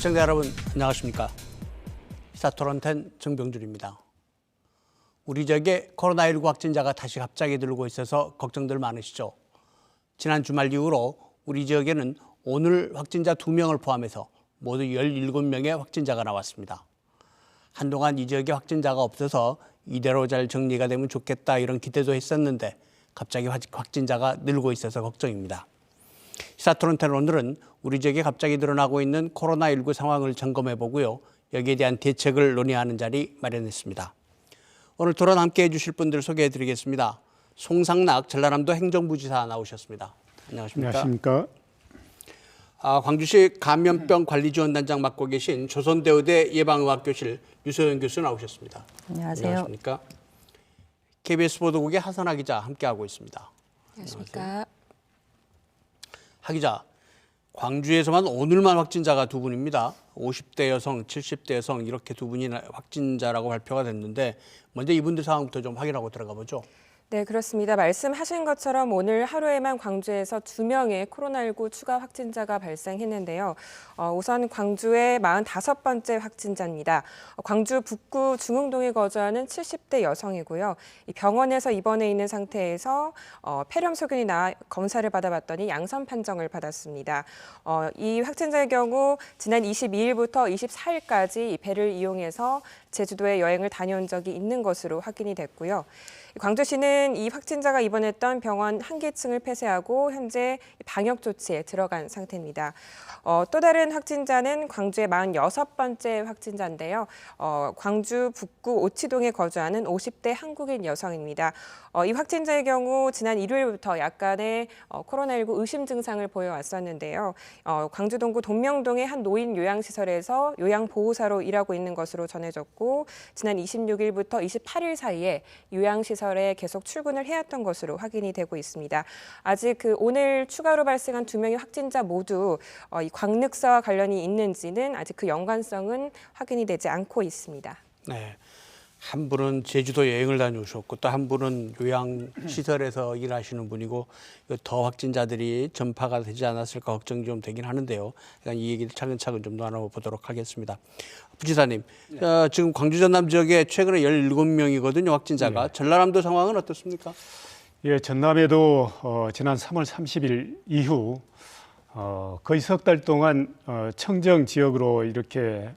시청자 여러분 안녕하십니까. 시사토론텐 정병준입니다. 우리 지역에 코로나19 확진자가 다시 갑자기 늘고 있어서 걱정들 많으시죠. 지난 주말 이후로 우리 지역에는 오늘 확진자 2명을 포함해서 모두 17명의 확진자가 나왔습니다. 한동안 이 지역에 확진자가 없어서 이대로 잘 정리가 되면 좋겠다 이런 기대도 했었는데 갑자기 확진자가 늘고 있어서 걱정입니다. 시사토론텐 오늘은 우리 지역에 갑자기 늘어나고 있는 코로나19 상황을 점검해 보고요. 여기에 대한 대책을 논의하는 자리 마련했습니다. 오늘 토론 함께 해주실 분들 소개해 드리겠습니다. 송상락 전라남도 행정부지사 나오셨습니다. 안녕하십니까? 안녕하십니까? 광주시 감염병 관리지원단장 맡고 계신 조선대의대 예방의학교실 유소연 교수 나오셨습니다. 안녕하세요. 안녕하십니까? KBS 보도국의 하선아 기자 함께하고 있습니다. 안녕하십니까? 하 기자, 광주에서만 오늘만 확진자가 2분입니다. 50대 여성, 70대 여성 이렇게 2분이 확진자라고 발표가 됐는데 먼저 이분들 상황부터 좀 확인하고 들어가 보죠. 네, 그렇습니다. 말씀하신 것처럼 오늘 하루에만 광주에서 2명의 코로나19 추가 확진자가 발생했는데요. 우선 광주의 45번째 확진자입니다. 광주 북구 중흥동에 거주하는 70대 여성이고요. 이 병원에서 입원해 있는 상태에서 폐렴 소견이 나와 검사를 받아봤더니 양성 판정을 받았습니다. 이 확진자의 경우 지난 22일부터 24일까지 이 배를 이용해서 제주도에 여행을 다녀온 적이 있는 것으로 확인이 됐고요. 광주시는 이 확진자가 입원했던 병원 1개층을 폐쇄하고 현재 방역 조치에 들어간 상태입니다. 또 다른 확진자는 광주의 46번째 확진자인데요. 광주 북구 오치동에 거주하는 50대 한국인 여성입니다. 이 확진자의 경우 지난 일요일부터 약간의 코로나19 의심 증상을 보여왔었는데요. 광주 동구 돈명동의 한 노인 요양시설에서 요양보호사로 일하고 있는 것으로 전해졌고 지난 26일부터 28일 사이에 요양시설에 계속 출근을 해왔던 것으로 확인이 되고 있습니다. 아직 오늘 추가로 발생한 2명의 확진자 모두 이 광늑사와 관련이 있는지는 아직 그 연관성은 확인이 되지 않고 있습니다. 네. 한 분은 제주도 여행을 다녀오셨고 또 한 분은 요양시설에서 일하시는 분이고 더 확진자들이 전파가 되지 않았을까 걱정이 좀 되긴 하는데요. 그러니까 이 얘기를 차근차근 좀 나눠보도록 하겠습니다. 부지사님, 네. 지금 광주 전남 지역에 최근에 17명이거든요. 확진자가. 네. 전라남도 상황은 어떻습니까? 예, 전남에도 지난 3월 30일 이후 거의 석 달 동안 청정 지역으로 이렇게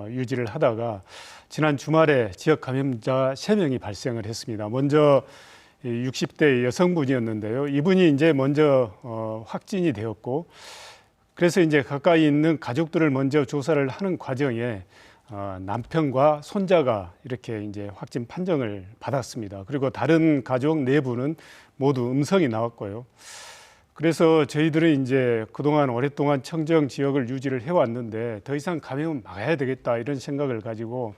유지를 하다가 지난 주말에 지역 감염자 3명이 발생을 했습니다. 먼저 60대 여성분이었는데요. 이분이 이제 먼저 확진이 되었고 그래서 이제 가까이 있는 가족들을 먼저 조사를 하는 과정에 남편과 손자가 이렇게 이제 확진 판정을 받았습니다. 그리고 다른 가족 4분은 모두 음성이 나왔고요. 그래서 저희들은 이제 그동안 오랫동안 청정 지역을 유지를 해왔는데 더 이상 감염은 막아야 되겠다 이런 생각을 가지고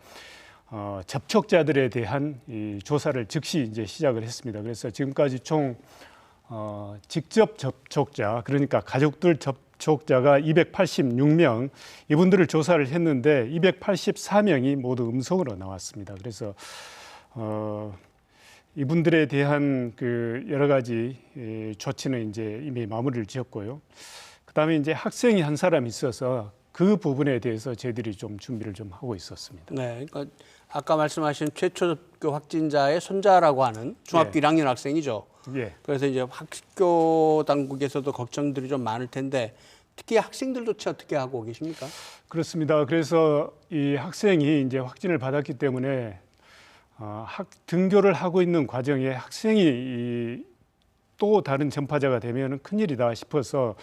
접촉자들에 대한 이 조사를 즉시 이제 시작을 했습니다. 그래서 지금까지 총 직접 접촉자 그러니까 가족들 접촉자가 286명 이분들을 조사를 했는데 284명이 모두 음성으로 나왔습니다. 그래서 이분들에 대한 그 여러 가지 조치는 이제 이미 마무리를 지었고요. 그다음에 이제 학생이 한 사람 있어서 그 부분에 대해서 저희들이 좀 준비를 좀 하고 있었습니다. 네, 그러니까 아까 말씀하신 최초 확진자의 손자라고 하는 중학교 1학년 학생이죠. 예. 그래서 이제 학교 당국에서도 걱정들이 좀 많을 텐데 특히 학생들 조치 어떻게 하고 계십니까? 그렇습니다. 그래서 이 학생이 이제 확진을 받았기 때문에 등교를 하고 있는 과정에 학생이 또 다른 전파자가 되면 큰일이다 싶어서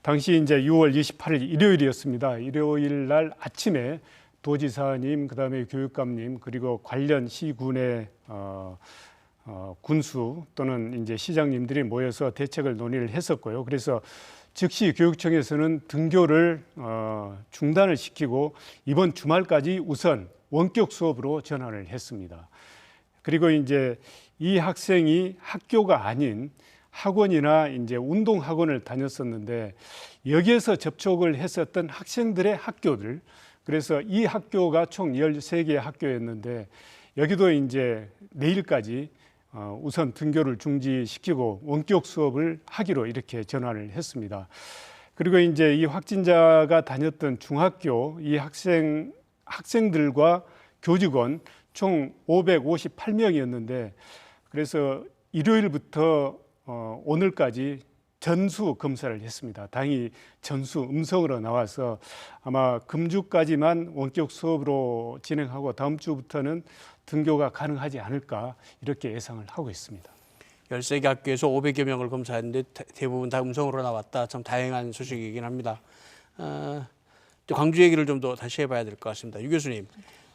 당시 이제 6월 28일 일요일이었습니다. 일요일 날 아침에 도지사님, 그다음에 교육감님, 그리고 관련 시군의 군수 또는 이제 시장님들이 모여서 대책을 논의를 했었고요. 그래서 즉시 교육청에서는 등교를 중단을 시키고 이번 주말까지 우선 원격 수업으로 전환을 했습니다. 그리고 이제 이 학생이 학교가 아닌 학원이나 이제 운동 학원을 다녔었는데 여기에서 접촉을 했었던 학생들의 학교들 그래서 이 학교가 총 13개의 학교였는데 여기도 이제 내일까지 우선 등교를 중지시키고 원격 수업을 하기로 이렇게 전환을 했습니다. 그리고 이제 이 확진자가 다녔던 중학교 이 학생들과 교직원 총 558명이었는데 그래서 일요일부터 오늘까지 전수 검사를 했습니다. 다행히 전수 음성으로 나와서 아마 금주까지만 원격 수업으로 진행하고 다음 주부터는 등교가 가능하지 않을까 이렇게 예상을 하고 있습니다. 13개 학교에서 500여 명을 검사했는데 대부분 다 음성으로 나왔다. 참 다행한 소식이긴 합니다. 또 광주 얘기를 좀 더 다시 해봐야 될 것 같습니다. 유 교수님,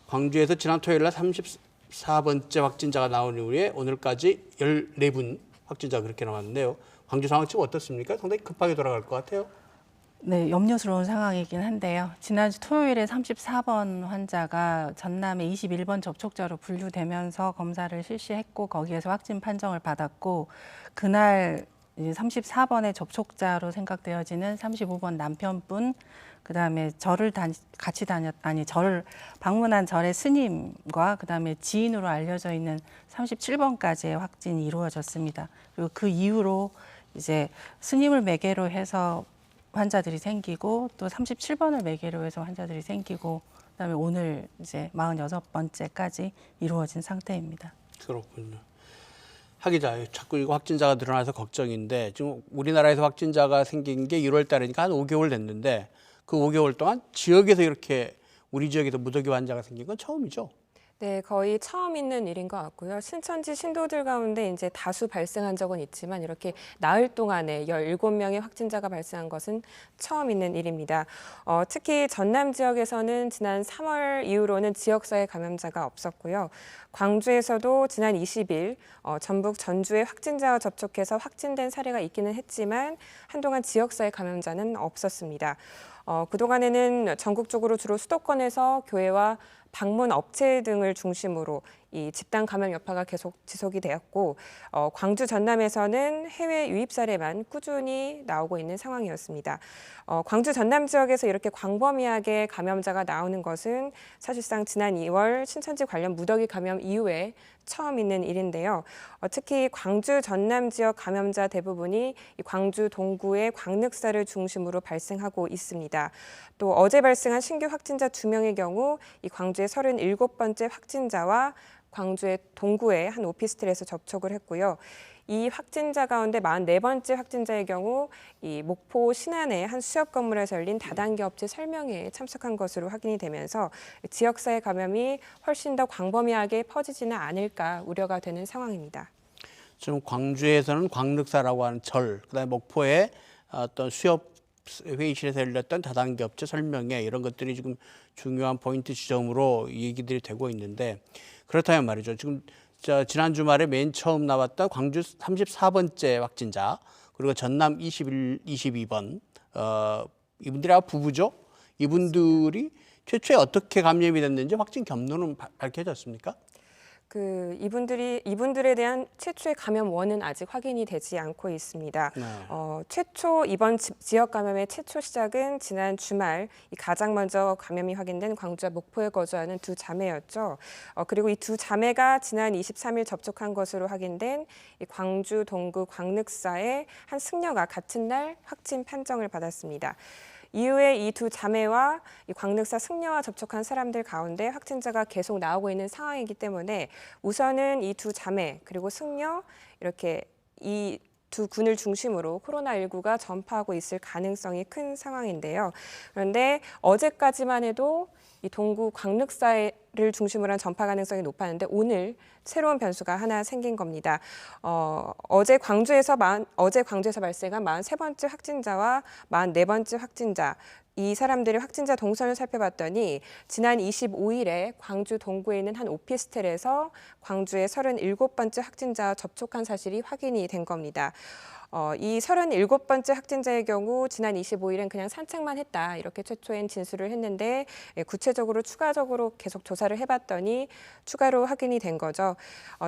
광주에서 지난 토요일 날 34번째 확진자가 나온 이후에 오늘까지 14분 확진자가 그렇게 나왔는데요. 광주 상황 지금 어떻습니까? 상당히 급하게 돌아갈 것 같아요. 네, 염려스러운 상황이긴 한데요. 지난주 토요일에 34번 환자가 전남의 21번 접촉자로 분류되면서 검사를 실시했고 거기에서 확진 판정을 받았고 그날 이제 34번의 접촉자로 생각되어지는 35번 남편분, 그다음에 저를 방문한 절의 스님과 그다음에 지인으로 알려져 있는 37번까지의 확진이 이루어졌습니다. 그리고 그 이후로 이제 스님을 매개로 해서 환자들이 생기고 또 37번을 매개로 해서 환자들이 생기고 그다음에 오늘 이제 46번째까지 이루어진 상태입니다. 그렇군요. 하 기자, 자꾸 이거 확진자가 늘어나서 걱정인데 지금 우리나라에서 확진자가 생긴 게 1월 달이니까 한 5개월 됐는데 그 5개월 동안 지역에서 이렇게 우리 지역에서 무더기 환자가 생긴 건 처음이죠? 네, 거의 처음 있는 일인 것 같고요. 신천지 신도들 가운데 이제 다수 발생한 적은 있지만 이렇게 나흘 동안에 17명의 확진자가 발생한 것은 처음 있는 일입니다. 특히 전남 지역에서는 지난 3월 이후로는 지역사회 감염자가 없었고요. 광주에서도 지난 20일 전북 전주의 확진자와 접촉해서 확진된 사례가 있기는 했지만 한동안 지역사회 감염자는 없었습니다. 그동안에는 전국적으로 주로 수도권에서 교회와 방문 업체 등을 중심으로 이 집단 감염 여파가 계속 지속이 되었고 광주 전남에서는 해외 유입 사례만 꾸준히 나오고 있는 상황이었습니다. 광주 전남 지역에서 이렇게 광범위하게 감염자가 나오는 것은 사실상 지난 2월 신천지 관련 무더기 감염 이후에 처음 있는 일인데요. 특히 광주 전남 지역 감염자 대부분이 이 광주 동구의 광늑사를 중심으로 발생하고 있습니다. 또 어제 발생한 신규 확진자 2명의 경우 이 광주의 37번째 확진자와 광주의 동구의 한 오피스텔에서 접촉을 했고요. 이 확진자 가운데 44번째 확진자의 경우 이 목포 신안의 한 수협 건물에서 열린 다단계 업체 설명회에 참석한 것으로 확인이 되면서 지역사회 감염이 훨씬 더 광범위하게 퍼지지는 않을까 우려가 되는 상황입니다. 지금 광주에서는 광늑사라고 하는 절, 그다음에 목포의 어떤 수협 회의실에서 열렸던 다단계 업체 설명회 이런 것들이 지금 중요한 포인트 지점으로 얘기들이 되고 있는데 그렇다면 말이죠. 지금 지난 주말에 맨 처음 나왔던 광주 34번째 확진자 그리고 전남 22번 이분들이 부부죠. 이분들이 최초에 어떻게 감염이 됐는지 확진 경로는 밝혀졌습니까? 이분들에 대한 최초의 감염 원은 아직 확인이 되지 않고 있습니다. 네. 최초 이번 지역 감염의 최초 시작은 지난 주말 가장 먼저 감염이 확인된 광주와 목포에 거주하는 두 자매였죠. 그리고 이 두 자매가 지난 23일 접촉한 것으로 확인된 이 광주 동구 광늑사의 한 승려가 같은 날 확진 판정을 받았습니다. 이후에 이 두 자매와 이 광늑사 승려와 접촉한 사람들 가운데 확진자가 계속 나오고 있는 상황이기 때문에 우선은 이 두 자매 그리고 승려 이렇게 이 두 군을 중심으로 코로나19가 전파하고 있을 가능성이 큰 상황인데요. 그런데 어제까지만 해도 이 동구 광늑사를 중심으로 한 전파 가능성이 높았는데 오늘 새로운 변수가 하나 생긴 겁니다. 어제 광주에서 발생한 43번째 확진자와 44번째 확진자 이 사람들의 확진자 동선을 살펴봤더니 지난 25일에 광주 동구에 있는 한 오피스텔에서 광주의 37번째 확진자와 접촉한 사실이 확인이 된 겁니다. 이 37번째 확진자의 경우 지난 25일은 그냥 산책만 했다 이렇게 최초엔 진술을 했는데 구체적으로 추가적으로 계속 조사를 해봤더니 추가로 확인이 된 거죠.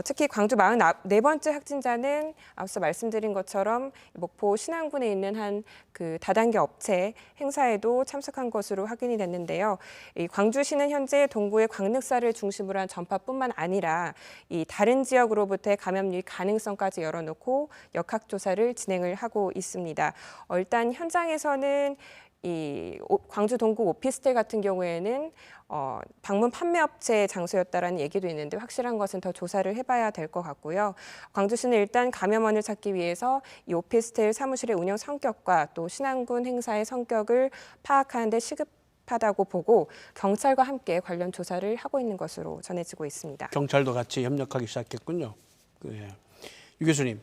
특히 광주 44번째 확진자는 앞서 말씀드린 것처럼 목포 신안군에 있는 한 그 다단계 업체 행사에도 참석한 것으로 확인이 됐는데요. 이 광주시는 현재 동구의 광늑사를 중심으로 한 전파뿐만 아니라 이 다른 지역으로부터의 감염 유입 가능성까지 열어놓고 역학 조사를 조사를 진행을 하고 있습니다. 일단 현장에서는 이 광주 동구 오피스텔 같은 경우에는 방문 판매업체 장소였다라는 얘기도 있는데 확실한 것은 더 조사를 해봐야 될 것 같고요. 광주시는 일단 감염원을 찾기 위해서 이 오피스텔 사무실의 운영 성격과 또 신안군 행사의 성격을 파악하는 데 시급하다고 보고 경찰과 함께 관련 조사를 하고 있는 것으로 전해지고 있습니다. 경찰도 같이 협력하기 시작했군요. 예. 유 교수님,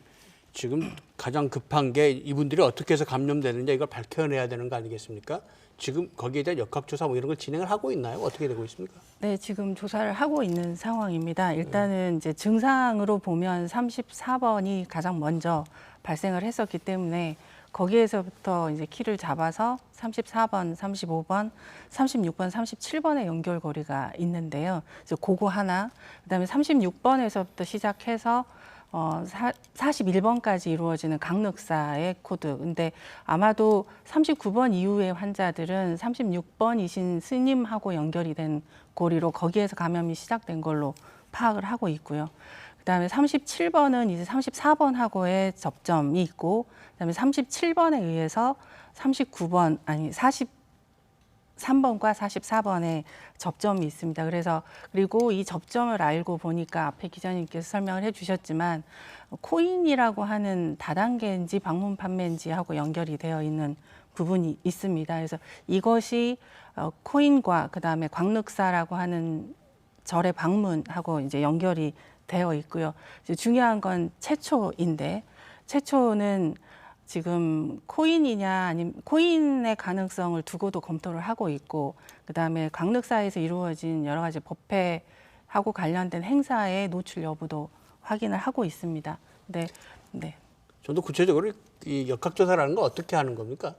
지금 가장 급한 게 이분들이 어떻게 해서 감염되는지 이걸 밝혀내야 되는 거 아니겠습니까? 지금 거기에 대한 역학조사 뭐 이런 걸 진행을 하고 있나요? 어떻게 되고 있습니까? 네, 지금 조사를 하고 있는 상황입니다. 일단은 이제 증상으로 보면 34번이 가장 먼저 발생을 했었기 때문에 거기에서부터 이제 키를 잡아서 34번, 35번, 36번, 37번의 연결고리가 있는데요. 그래서 그거 하나, 그다음에 36번에서부터 시작해서 41번까지 이루어지는 강력사의 코드. 근데 아마도 39번 이후의 환자들은 36번이신 스님하고 연결이 된 고리로 거기에서 감염이 시작된 걸로 파악을 하고 있고요. 그다음에 37번은 이제 34번하고의 접점이 있고, 그다음에 37번에 의해서 39번 아니 43번과 44번에 접점이 있습니다. 그리고 이 접점을 알고 보니까 앞에 기자님께서 설명을 해주셨지만 코인이라고 하는 다단계인지 방문 판매인지 하고 연결이 되어 있는 부분이 있습니다. 그래서 이것이 코인과 그다음에 광륵사라고 하는 절의 방문하고 이제 연결이 되어 있고요. 이제 중요한 건 채초인데 채초는 지금 코인이냐 아니면 코인의 가능성을 두고도 검토를 하고 있고 그다음에 광륵사에서 이루어진 여러 가지 법회하고 관련된 행사의 노출 여부도 확인을 하고 있습니다. 네. 좀 더 구체적으로 이 역학조사라는 건 어떻게 하는 겁니까?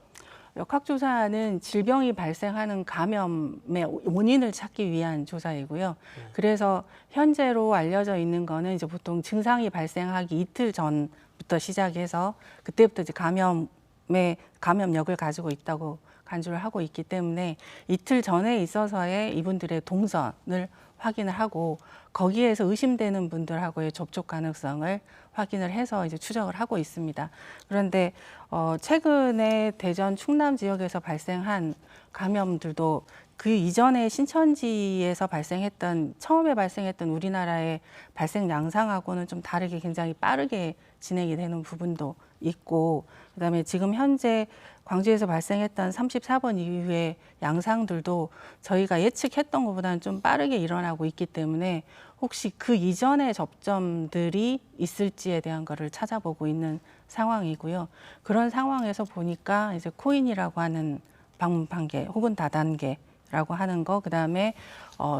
역학조사는 질병이 발생하는 감염의 원인을 찾기 위한 조사이고요. 그래서 현재로 알려져 있는 거는 이제 보통 증상이 발생하기 이틀 전부터 시작해서 그때부터 이제 감염력을 가지고 있다고 간주를 하고 있기 때문에 이틀 전에 있어서의 이분들의 동선을 확인을 하고 거기에서 의심되는 분들하고의 접촉 가능성을 확인을 해서 이제 추적을 하고 있습니다. 그런데 최근에 대전 충남 지역에서 발생한 감염들도 그 이전에 신천지에서 처음에 발생했던 우리나라의 발생 양상하고는 좀 다르게 굉장히 빠르게 진행이 되는 부분도 있고 그다음에 지금 현재 광주에서 발생했던 34번 이후의 양상들도 저희가 예측했던 것보다는 좀 빠르게 일어나고 있기 때문에 혹시 그 이전의 접점들이 있을지에 대한 거를 찾아보고 있는 상황이고요. 그런 상황에서 보니까 이제 코인이라고 하는 방문 판계 혹은 다단계라고 하는 거, 그다음에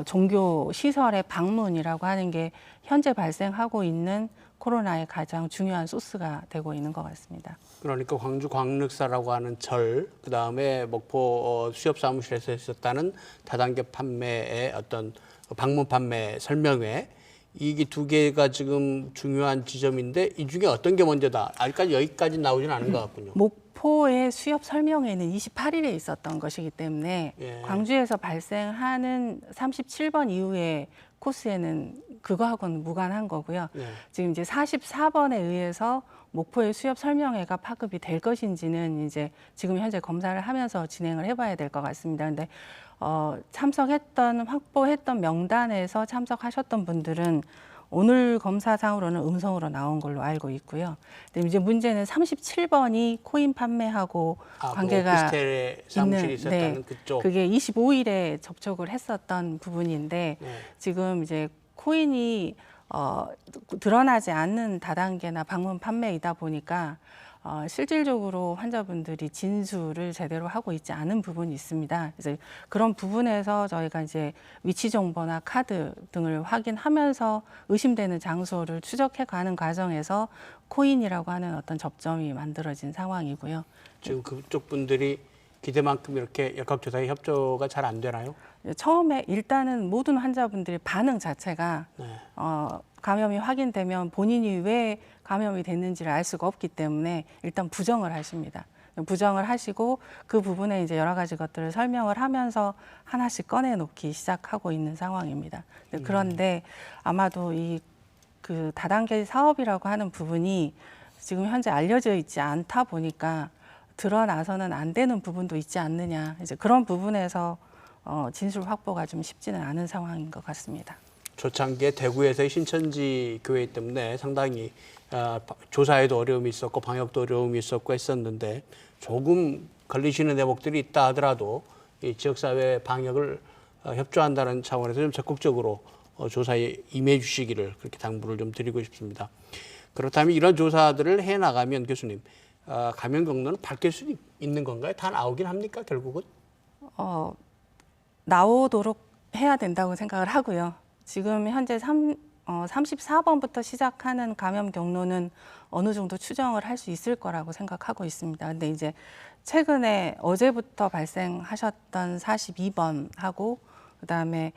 종교 시설의 방문이라고 하는 게 현재 발생하고 있는 코로나의 가장 중요한 소스가 되고 있는 것 같습니다. 그러니까 광주 광륵사라고 하는 절, 그다음에 목포 수협 사무실에서 있었다는 다단계 판매의 어떤 방문 판매 설명회, 이게 두 개가 지금 중요한 지점인데 이 중에 어떤 게 먼저다? 아직까지 여기까지 나오지는 않은 것 같군요. 목포의 수협 설명회는 28일에 있었던 것이기 때문에 예. 광주에서 발생하는 37번 이후의 코스에는 그거하고는 무관한 거고요. 예. 지금 이제 44번에 의해서 목포의 수협 설명회가 파급이 될 것인지는 이제 지금 현재 검사를 하면서 진행을 해봐야 될 것 같습니다. 근데 확보했던 명단에서 참석하셨던 분들은 오늘 검사상으로는 음성으로 나온 걸로 알고 있고요. 근데 이제 문제는 37번이 코인 판매하고 관계가 오피스텔에 사무실이 있었다는 그쪽. 그게 25일에 접촉을 했었던 부분인데 지금 이제 코인이 드러나지 않는 다단계나 방문 판매이다 보니까 실질적으로 환자분들이 진술을 제대로 하고 있지 않은 부분이 있습니다. 그래서 그런 부분에서 저희가 이제 위치 정보나 카드 등을 확인하면서 의심되는 장소를 추적해 가는 과정에서 코인이라고 하는 어떤 접점이 만들어진 상황이고요. 지금 그쪽 분들이 기대만큼 이렇게 역학조사에 협조가 잘 안 되나요? 처음에 일단은 모든 환자분들의 반응 자체가 감염이 확인되면 본인이 왜 감염이 됐는지를 알 수가 없기 때문에 일단 부정을 하십니다. 부정을 하시고 그 부분에 이제 여러 가지 것들을 설명을 하면서 하나씩 꺼내놓기 시작하고 있는 상황입니다. 그런데 아마도 그 다단계 사업이라고 하는 부분이 지금 현재 알려져 있지 않다 보니까 드러나서는 안 되는 부분도 있지 않느냐. 이제 그런 부분에서 진술 확보가 좀 쉽지는 않은 상황인 것 같습니다. 초창기에 대구에서의 신천지 교회 때문에 상당히 조사에도 어려움이 있었고 방역도 어려움이 있었고 했었는데 조금 걸리시는 대목들이 있다 하더라도 이 지역사회 방역을 협조한다는 차원에서 좀 적극적으로 조사에 임해 주시기를 그렇게 당부를 좀 드리고 싶습니다. 그렇다면 이런 조사들을 해나가면 교수님 감염 경로는 밝힐 수 있는 건가요? 다 나오긴 합니까 결국은? 나오도록 해야 된다고 생각을 하고요. 지금 현재 34번부터 시작하는 감염 경로는 어느 정도 추정을 할 수 있을 거라고 생각하고 있습니다. 근데 이제 최근에 어제부터 발생하셨던 42번하고 그다음에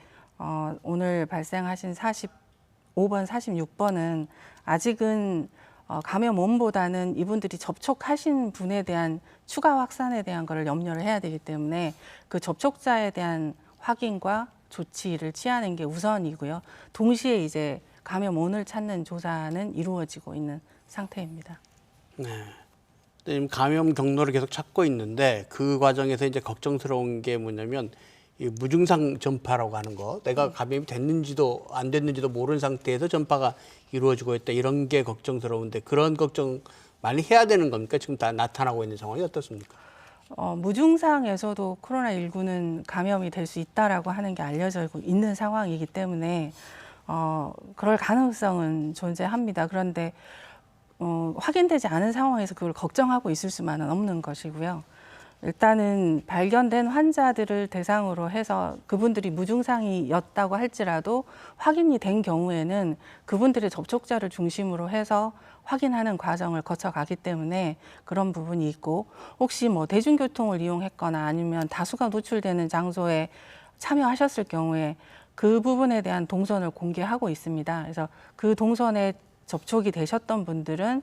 오늘 발생하신 45번, 46번은 아직은 감염원보다는 이분들이 접촉하신 분에 대한 추가 확산에 대한 거를 염려를 해야 되기 때문에 그 접촉자에 대한 확인과 조치를 취하는 게 우선이고요. 동시에 이제 감염원을 찾는 조사는 이루어지고 있는 상태입니다. 네. 지금 감염 경로를 계속 찾고 있는데 그 과정에서 이제 걱정스러운 게 뭐냐면 이 무증상 전파라고 하는 거, 내가 감염이 됐는지도 안 됐는지도 모르는 상태에서 전파가 이루어지고 있다 이런 게 걱정스러운데 그런 걱정 많이 해야 되는 겁니까? 지금 다 나타나고 있는 상황이 어떻습니까? 무증상에서도 코로나19는 감염이 될 수 있다라고 하는 게 알려져 있는 상황이기 때문에 그럴 가능성은 존재합니다. 그런데 확인되지 않은 상황에서 그걸 걱정하고 있을 수만은 없는 것이고요. 일단은 발견된 환자들을 대상으로 해서 그분들이 무증상이었다고 할지라도 확인이 된 경우에는 그분들의 접촉자를 중심으로 해서 확인하는 과정을 거쳐가기 때문에 그런 부분이 있고 혹시 뭐 대중교통을 이용했거나 아니면 다수가 노출되는 장소에 참여하셨을 경우에 그 부분에 대한 동선을 공개하고 있습니다. 그래서 그 동선에 접촉이 되셨던 분들은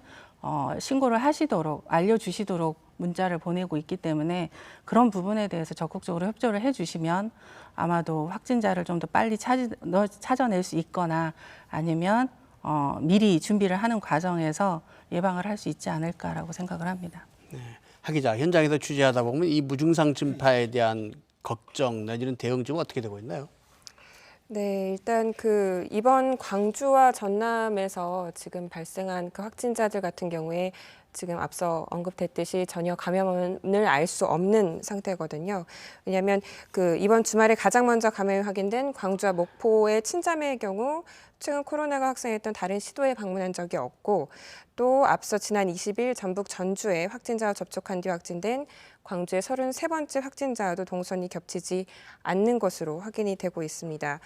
신고를 하시도록 알려주시도록 문자를 보내고 있기 때문에 그런 부분에 대해서 적극적으로 협조를 해주시면 아마도 확진자를 좀 더 빨리 찾아낼 수 있거나 아니면 미리 준비를 하는 과정에서 예방을 할 수 있지 않을까라고 생각을 합니다. 네. 하 기자, 현장에서 취재하다 보면 이 무증상 전파에 대한 걱정 내지는 대응 좀 어떻게 되고 있나요? 네, 일단 이번 광주와 전남에서 지금 발생한 그 확진자들 같은 경우에 지금 앞서 언급됐듯이 전혀 감염을 알 수 없는 상태거든요. 왜냐하면 이번 주말에 가장 먼저 감염이 확인된 광주와 목포의 친자매의 경우 최근 코로나가 확산했던 다른 시도에 방문한 적이 없고 또 앞서 지난 20일 전북 전주에 확진자와 접촉한 뒤 확진된 광주의 33번째 확진자와도 동선이 겹치지 않는 것으로 확인이 되고 있습니다.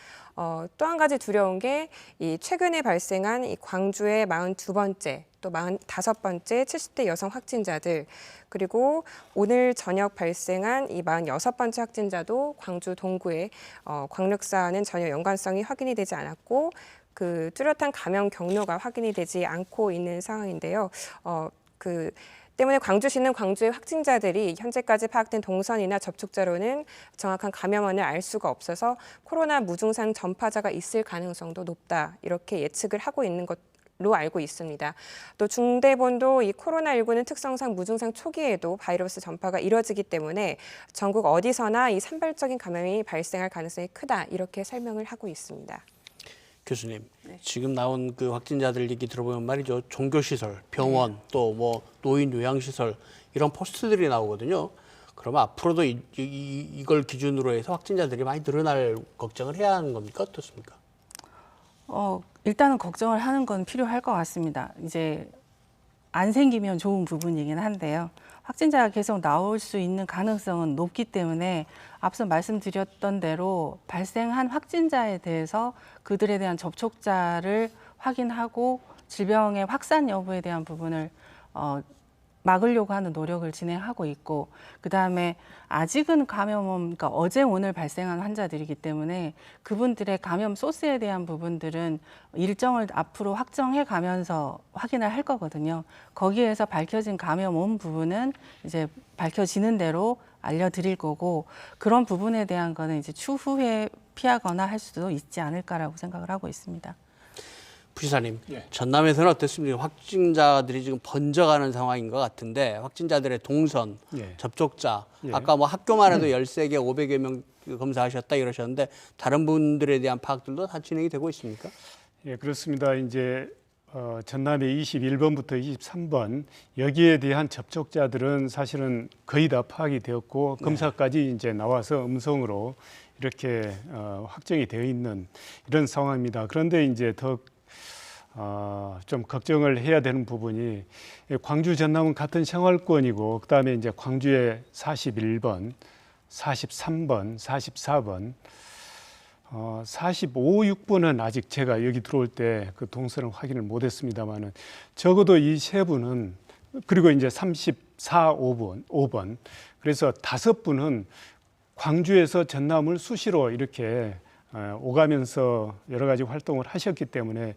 또 한 가지 두려운 게 이 최근에 발생한 이 광주의 42번째 또 45번째 70대 여성 확진자들 그리고 오늘 저녁 발생한 이 46번째 확진자도 광주 동구의 광력사와는 전혀 연관성이 확인이 되지 않았고 뚜렷한 감염 경로가 확인이 되지 않고 있는 상황인데요. 때문에 광주시는 광주의 확진자들이 현재까지 파악된 동선이나 접촉자로는 정확한 감염원을 알 수가 없어서 코로나 무증상 전파자가 있을 가능성도 높다 이렇게 예측을 하고 있는 것로 알고 있습니다. 또 중대본도 이 코로나19는 특성상 무증상 초기에도 바이러스 전파가 이뤄지기 때문에 전국 어디서나 이 산발적인 감염이 발생할 가능성이 크다 이렇게 설명을 하고 있습니다. 교수님, 네. 지금 지금 나온 그 확진자들 얘기 들어보면 말이죠. 종교시설, 병원, 또 뭐 노인 요양시설 이런 포스트들이 나오거든요. 그러면 앞으로도 이걸 기준으로 해서 확진자들이 많이 늘어날 걱정을 해야 하는 겁니까? 어떻습니까? 일단은 걱정을 하는 건 필요할 것 같습니다. 이제 안 생기면 좋은 부분이긴 한데요. 확진자가 계속 나올 수 있는 가능성은 높기 때문에 앞서 말씀드렸던 대로 발생한 확진자에 대해서 그들에 대한 접촉자를 확인하고 질병의 확산 여부에 대한 부분을 막으려고 하는 노력을 진행하고 있고 그다음에 아직은 그러니까 어제 오늘 발생한 환자들이기 때문에 그분들의 감염 소스에 대한 부분들은 일정을 앞으로 확정해 가면서 확인을 할 거거든요. 거기에서 밝혀진 감염원 부분은 이제 밝혀지는 대로 알려드릴 거고 그런 부분에 대한 거는 이제 추후에 피하거나 할 수도 있지 않을까라고 생각을 하고 있습니다. 부시사님, 예. 전남에서는 어떻습니까? 확진자들이 지금 번져가는 상황인 것 같은데 확진자들의 동선, 예. 접촉자, 예. 아까 뭐 학교만 해도 13개, 500여 명 검사하셨다 이러셨는데 다른 분들에 대한 파악들도 다 진행이 되고 있습니까? 예, 그렇습니다. 이제 전남의 21번부터 23번 여기에 대한 접촉자들은 사실은 거의 다 파악이 되었고 검사까지 이제 나와서 음성으로 이렇게 확정이 되어 있는 이런 상황입니다. 그런데 이제 더 좀 걱정을 해야 되는 부분이 광주 전남은 같은 생활권이고 그다음에 이제 광주의 41번, 43번, 44번 45, 6번은 아직 제가 여기 들어올 때 그 동선을 확인을 못했습니다만은 적어도 이 세 분은 그리고 이제 34, 5번 그래서 5분은 광주에서 전남을 수시로 이렇게 오가면서 여러 가지 활동을 하셨기 때문에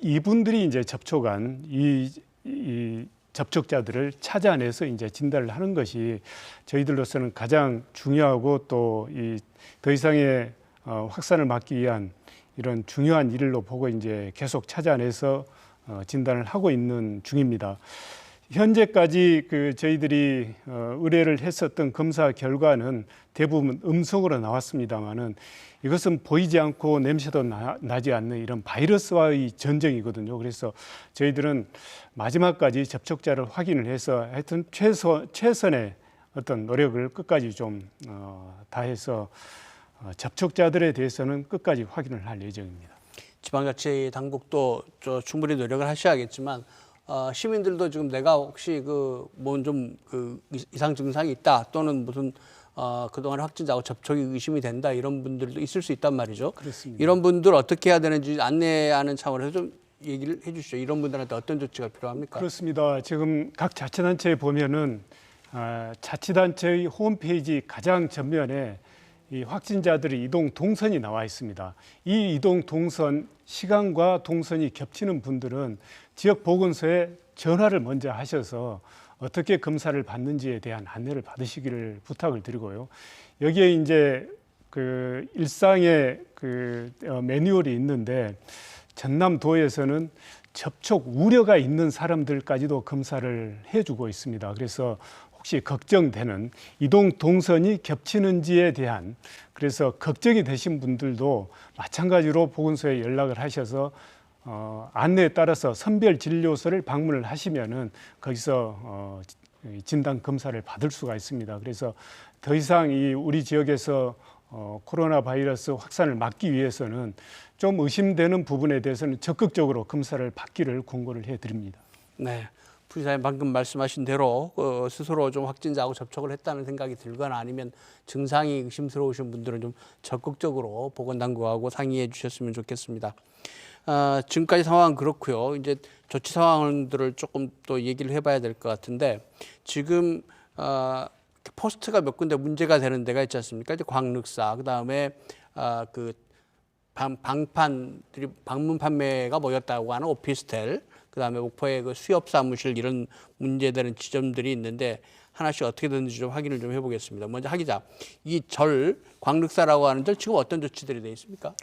이분들이 이제 접촉한 이 접촉자들을 찾아내서 이제 진단을 하는 것이 저희들로서는 가장 중요하고 또 이 더 이상의 확산을 막기 위한 이런 중요한 일로 보고 이제 계속 찾아내서 진단을 하고 있는 중입니다. 현재까지 그 저희들이 의뢰를 했었던 검사 결과는 대부분 음성으로 나왔습니다만은 이것은 보이지 않고 냄새도 나지 않는 이런 바이러스와의 전쟁이거든요. 그래서 저희들은 마지막까지 접촉자를 확인을 해서 하여튼 최선의 어떤 노력을 끝까지 좀 다해서 접촉자들에 대해서는 끝까지 확인을 할 예정입니다. 지방자치 당국도 충분히 노력을 하셔야겠지만 시민들도 지금 내가 혹시 그 이상 증상이 있다 또는 무슨 그동안 확진자하고 접촉이 의심이 된다 이런 분들도 있을 수 있단 말이죠. 그렇습니다. 이런 분들 어떻게 해야 되는지 안내하는 차원에서 좀 얘기를 해주시죠. 이런 분들한테 어떤 조치가 필요합니까? 그렇습니다. 지금 각 자치단체에 보면은 자치단체의 홈페이지 가장 전면에 이 확진자들의 이동 동선이 나와 있습니다. 이 이동 동선 시간과 동선이 겹치는 분들은 지역 보건소에 전화를 먼저 하셔서 어떻게 검사를 받는지에 대한 안내를 받으시기를 부탁을 드리고요. 여기에 이제 그 일상의 그 매뉴얼이 있는데 전남도에서는 접촉 우려가 있는 사람들까지도 검사를 해주고 있습니다. 그래서 혹시 걱정되는 이동 동선이 겹치는지에 대한 그래서 걱정이 되신 분들도 마찬가지로 보건소에 연락을 하셔서 안내에 따라서 선별 진료소를 방문을 하시면은 거기서 진단 검사를 받을 수가 있습니다. 그래서 더 이상 이 우리 지역에서 코로나 바이러스 확산을 막기 위해서는 좀 의심되는 부분에 대해서는 적극적으로 검사를 받기를 권고를 해드립니다. 네. 부시사님 방금 말씀하신 대로 스스로 좀 확진자하고 접촉을 했다는 생각이 들거나 아니면 증상이 의심스러우신 분들은 좀 적극적으로 보건당국하고 상의해 주셨으면 좋겠습니다. 지금까지 상황은 그렇고요. 이제 조치 상황들을 조금 또 얘기를 해봐야 될 것 같은데 지금 포스트가 몇 군데 문제가 되는 데가 있지 않습니까? 이제 광륵사, 그 다음에 그 방판들이 방문 판매가 모였다고 하는 오피스텔, 그 다음에 목포의 그 수협 사무실 이런 문제되는 지점들이 있는데 하나씩 어떻게 되는지 좀 확인을 좀 해보겠습니다. 먼저 하 기자, 이 광륵사라고 하는 절 지금 어떤 조치들이 되어 있습니까?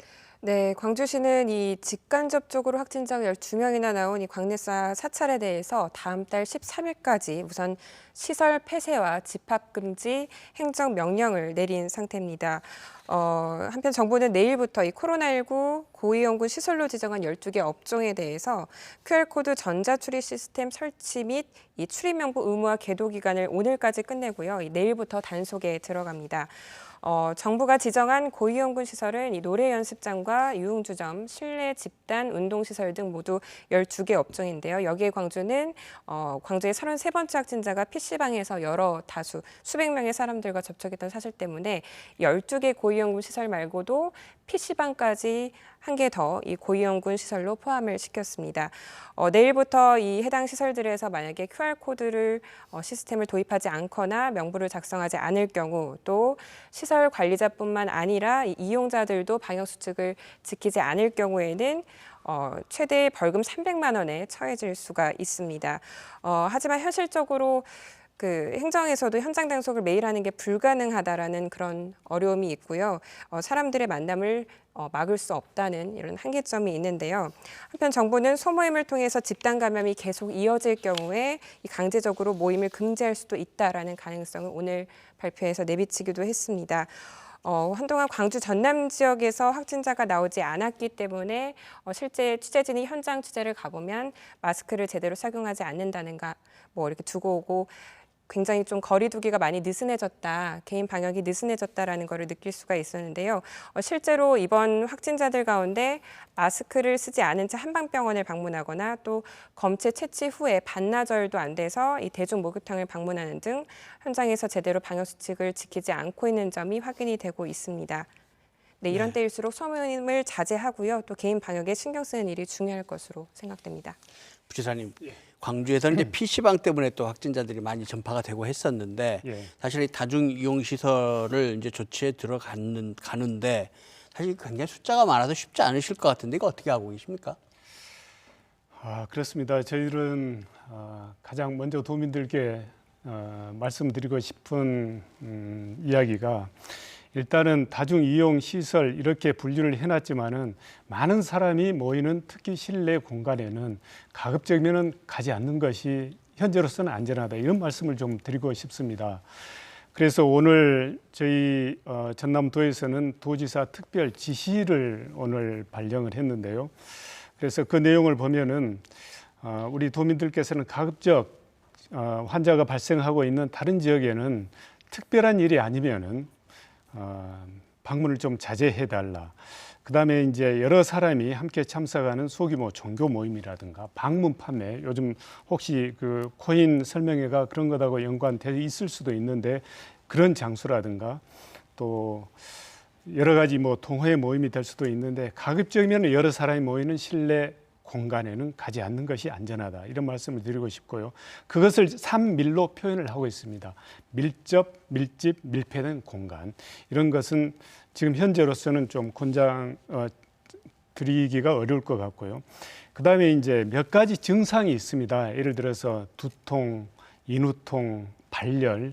네, 광주시는 이 직간 접촉으로 확진자가 12명이나 나온 이 광륵사 사찰에 대해서 다음 달 13일까지 우선 시설 폐쇄와 집합 금지 행정 명령을 내린 상태입니다. 한편 정부는 내일부터 이 코로나19 고위험군 시설로 지정한 12개 업종에 대해서 QR코드 전자출입 시스템 설치 및 이 출입 명부 의무화 계도 기간을 오늘까지 끝내고요. 내일부터 단속에 들어갑니다. 정부가 지정한 고위험군 시설은 이 노래 연습장과 유흥주점, 실내 집단, 운동시설 등 모두 12개 업종인데요. 여기에 광주는 광주의 33번째 확진자가 PC방에서 다수 수백 명의 사람들과 접촉했던 사실 때문에 12개 고위험군 시설 말고도 PC방까지 한 개 더 이 고위험군 시설로 포함을 시켰습니다. 내일부터 이 해당 시설들에서 만약에 QR코드를 시스템을 도입하지 않거나 명부를 작성하지 않을 경우 또 시설 관리자뿐만 아니라 이용자들도 방역수칙을 지키지 않을 경우에는 최대 벌금 300만 원에 처해질 수가 있습니다. 하지만 현실적으로 그 행정에서도 현장 단속을 매일 하는 게 불가능하다라는 그런 어려움이 있고요. 사람들의 만남을 막을 수 없다는 이런 한계점이 있는데요. 한편 정부는 소모임을 통해서 집단 감염이 계속 이어질 경우에 이 강제적으로 모임을 금지할 수도 있다라는 가능성을 오늘 발표에서 내비치기도 했습니다. 한동안 광주 전남 지역에서 확진자가 나오지 않았기 때문에 실제 취재진이 현장 취재를 가보면 마스크를 제대로 착용하지 않는다는가 뭐 이렇게 두고 오고 굉장히 좀 거리 두기가 많이 느슨해졌다, 개인 방역이 느슨해졌다라는 거를 느낄 수가 있었는데요. 실제로 이번 확진자들 가운데 마스크를 쓰지 않은 채 한방병원을 방문하거나 또 검체 채취 후에 반나절도 안 돼서 이 대중 목욕탕을 방문하는 등 현장에서 제대로 방역 수칙을 지키지 않고 있는 점이 확인이 되고 있습니다. 네, 이런 때일수록 소모임을 자제하고요. 또 개인 방역에 신경 쓰는 일이 중요할 것으로 생각됩니다. 부지사님, 광주에서는 이제 PC방 때문에 또 확진자들이 많이 전파가 되고 했었는데 예. 사실 이 다중 이용 시설을 이제 조치에 가는데 사실 굉장히 숫자가 많아서 쉽지 않으실 것 같은데 이거 어떻게 하고 계십니까? 그렇습니다. 저희들은 가장 먼저 도민들께 말씀드리고 싶은 이야기가 일단은 다중 이용 시설 이렇게 분류를 해놨지만은 많은 사람이 모이는 특히 실내 공간에는 가급적이면은 가지 않는 것이 현재로서는 안전하다 이런 말씀을 좀 드리고 싶습니다. 그래서 오늘 저희 전남도에서는 도지사 특별 지시를 오늘 발령을 했는데요. 그래서 그 내용을 보면은 우리 도민들께서는 가급적 환자가 발생하고 있는 다른 지역에는 특별한 일이 아니면은 방문을 좀 자제해달라. 그다음에 이제 여러 사람이 함께 참석하는 소규모 종교 모임이라든가 방문 판매, 요즘 혹시 그 코인 설명회가 그런 것하고 연관돼 있을 수도 있는데 그런 장소라든가 또 여러 가지 뭐 동호회 모임이 될 수도 있는데 가급적이면 여러 사람이 모이는 실내 공간에는 가지 않는 것이 안전하다 이런 말씀을 드리고 싶고요. 그것을 3밀로 표현을 하고 있습니다. 밀접, 밀집, 밀폐된 공간 이런 것은 지금 현재로서는 좀 권장 드리기가 어려울 것 같고요. 그 다음에 이제 몇 가지 증상이 있습니다. 예를 들어서 두통, 인후통, 발열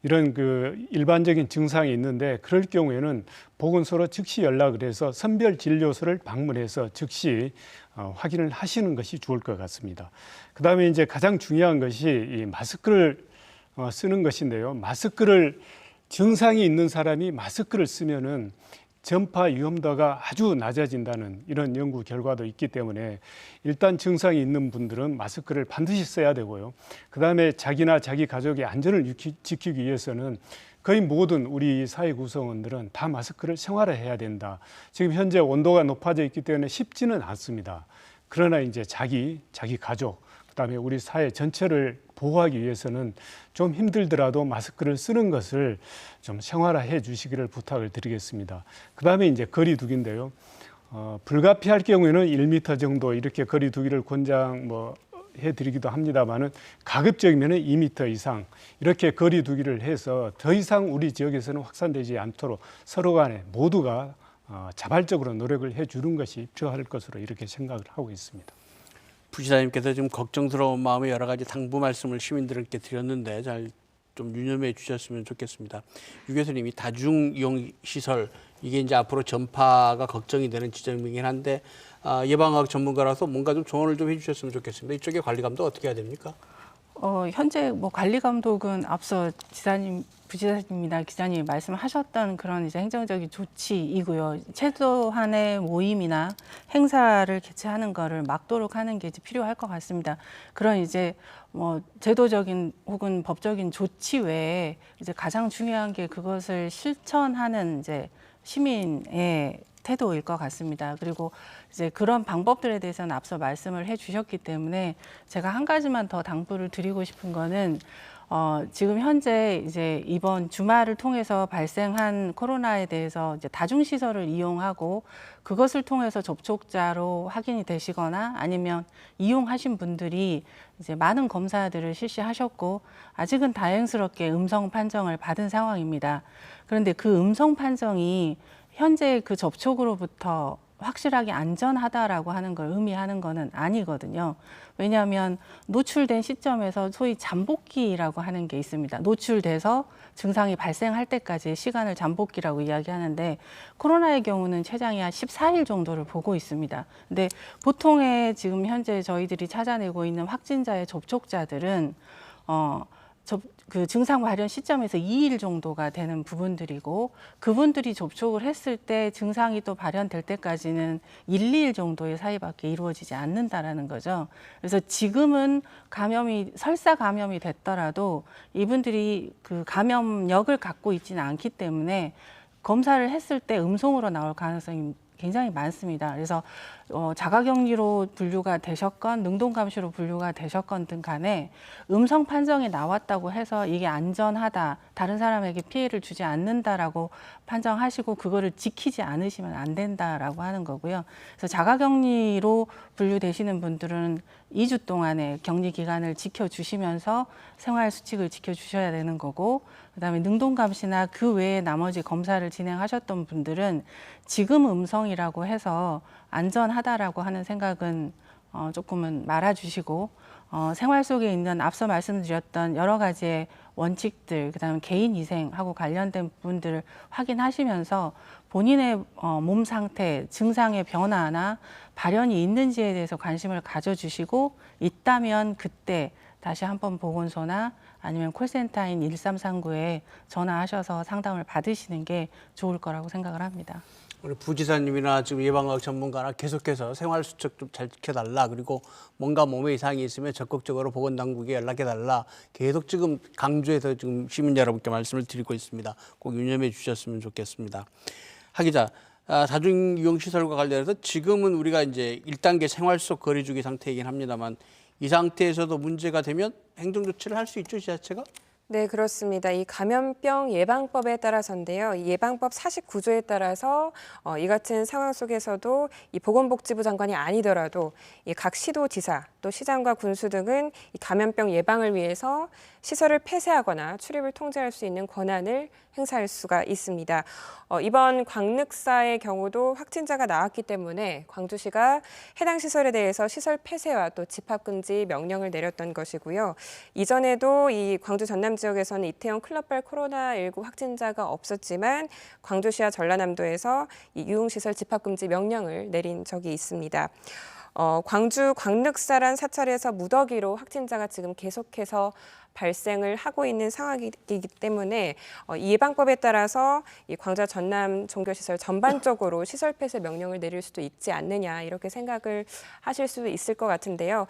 이런 그 일반적인 증상이 있는데 그럴 경우에는 보건소로 즉시 연락을 해서 선별진료소를 방문해서 즉시 확인을 하시는 것이 좋을 것 같습니다. 그 다음에 이제 가장 중요한 것이 이 마스크를 쓰는 것인데요. 마스크를 증상이 있는 사람이 마스크를 쓰면은 전파 위험도가 아주 낮아진다는 이런 연구 결과도 있기 때문에 일단 증상이 있는 분들은 마스크를 반드시 써야 되고요. 그 다음에 자기나 자기 가족의 안전을 지키기 위해서는 거의 모든 우리 사회 구성원들은 다 마스크를 생활화해야 된다. 지금 현재 온도가 높아져 있기 때문에 쉽지는 않습니다. 그러나 이제 자기 가족, 그다음에 우리 사회 전체를 보호하기 위해서는 좀 힘들더라도 마스크를 쓰는 것을 좀 생활화해 주시기를 부탁을 드리겠습니다. 그다음에 이제 거리 두기인데요. 불가피할 경우에는 1m 정도 이렇게 거리 두기를 해드리기도 합니다만은 가급적이면 2m 이상 이렇게 거리 두기를 해서 더 이상 우리 지역에서는 확산되지 않도록 서로 간에 모두가 자발적으로 노력을 해주는 것이 필요할 것으로 이렇게 생각을 하고 있습니다. 부지사님께서 지금 걱정스러운 마음에 여러 가지 당부 말씀을 시민들께 드렸는데 잘 좀 유념해 주셨으면 좋겠습니다. 유 교수님이 다중 이용 시설 이게 이제 앞으로 전파가 걱정이 되는 지점이긴 한데 예방학 전문가라서 뭔가 좀 조언을 좀 해주셨으면 좋겠습니다. 이쪽에 관리 감독 어떻게 해야 됩니까? 현재 뭐 관리 감독은 앞서 부지사님이나 기자님이 말씀하셨던 그런 이제 행정적인 조치이고요. 최소한의 모임이나 행사를 개최하는 거를 막도록 하는 게 이제 필요할 것 같습니다. 그런 이제 뭐 제도적인 혹은 법적인 조치 외에 이제 가장 중요한 게 그것을 실천하는 이제 시민의 태도일 것 같습니다. 그리고 이제 그런 방법들에 대해서는 앞서 말씀을 해주셨기 때문에 제가 한 가지만 더 당부를 드리고 싶은 거는 지금 현재 이제 이번 주말을 통해서 발생한 코로나에 대해서 이제 다중시설을 이용하고 그것을 통해서 접촉자로 확인이 되시거나 아니면 이용하신 분들이 이제 많은 검사들을 실시하셨고 아직은 다행스럽게 음성 판정을 받은 상황입니다. 그런데 그 음성 판정이 현재 그 접촉으로부터 확실하게 안전하다라고 하는 걸 의미하는 거는 아니거든요. 왜냐하면 노출된 시점에서 소위 잠복기라고 하는 게 있습니다. 노출돼서 증상이 발생할 때까지의 시간을 잠복기라고 이야기하는데 코로나의 경우는 최장이 한 14일 정도를 보고 있습니다. 근데 보통의 지금 현재 저희들이 찾아내고 있는 확진자의 접촉자들은 그 증상 발현 시점에서 2일 정도가 되는 부분들이고 그분들이 접촉을 했을 때 증상이 또 발현될 때까지는 1, 2일 정도의 사이밖에 이루어지지 않는다라는 거죠. 그래서 지금은 설사 감염이 됐더라도 이분들이 그 감염력을 갖고 있지는 않기 때문에 검사를 했을 때 음성으로 나올 가능성이 굉장히 많습니다. 그래서 자가격리로 분류가 되셨건 능동감시로 분류가 되셨건 등 간에 음성 판정이 나왔다고 해서 이게 안전하다, 다른 사람에게 피해를 주지 않는다라고 판정하시고 그거를 지키지 않으시면 안 된다라고 하는 거고요. 그래서 자가격리로 분류되시는 분들은 2주 동안의 격리 기간을 지켜주시면서 생활 수칙을 지켜주셔야 되는 거고, 그다음에 능동감시나 그 외에 나머지 검사를 진행하셨던 분들은 지금 음성이라고 해서 안전하다라고 하는 생각은 조금은 말아주시고 생활 속에 있는 앞서 말씀드렸던 여러 가지의 원칙들, 그다음에 개인 위생하고 관련된 부분들을 확인하시면서 본인의 몸 상태, 증상의 변화나 발현이 있는지에 대해서 관심을 가져주시고 있다면 그때 다시 한번 보건소나 아니면 콜센터인 1339에 전화하셔서 상담을 받으시는 게 좋을 거라고 생각을 합니다. 우리 부지사님이나 지금 예방학 전문가나 계속해서 생활 수칙 좀 잘 지켜달라. 그리고 뭔가 몸에 이상이 있으면 적극적으로 보건당국에 연락해달라. 계속 지금 강조해서 지금 시민 여러분께 말씀을 드리고 있습니다. 꼭 유념해 주셨으면 좋겠습니다. 하 기자, 다중이용시설과 관련해서 지금은 우리가 이제 1단계 생활 속 거리두기 상태이긴 합니다만 이 상태에서도 문제가 되면 행정조치를 할 수 있죠, 지자체가? 네, 그렇습니다. 이 감염병 예방법에 따라서인데요. 이 예방법 49조에 따라서 이 같은 상황 속에서도 이 보건복지부 장관이 아니더라도 이 각 시도지사 또 시장과 군수 등은 이 감염병 예방을 위해서 시설을 폐쇄하거나 출입을 통제할 수 있는 권한을 행사할 수가 있습니다. 이번 광륵사의 경우도 확진자가 나왔기 때문에 광주시가 해당 시설에 대해서 시설 폐쇄와 또 집합금지 명령을 내렸던 것이고요. 이전에도 이 광주 전남 지역에서는 이태원 클럽발 코로나19 확진자가 없었지만 광주시와 전라남도에서 이 유흥시설 집합금지 명령을 내린 적이 있습니다. 광주 광륵사란 사찰에서 무더기로 확진자가 지금 계속해서 발생을 하고 있는 상황이기 때문에 이 예방법에 따라서 이 광주 전남 종교시설 전반적으로 시설 폐쇄 명령을 내릴 수도 있지 않느냐 이렇게 생각을 하실 수 있을 것 같은데요.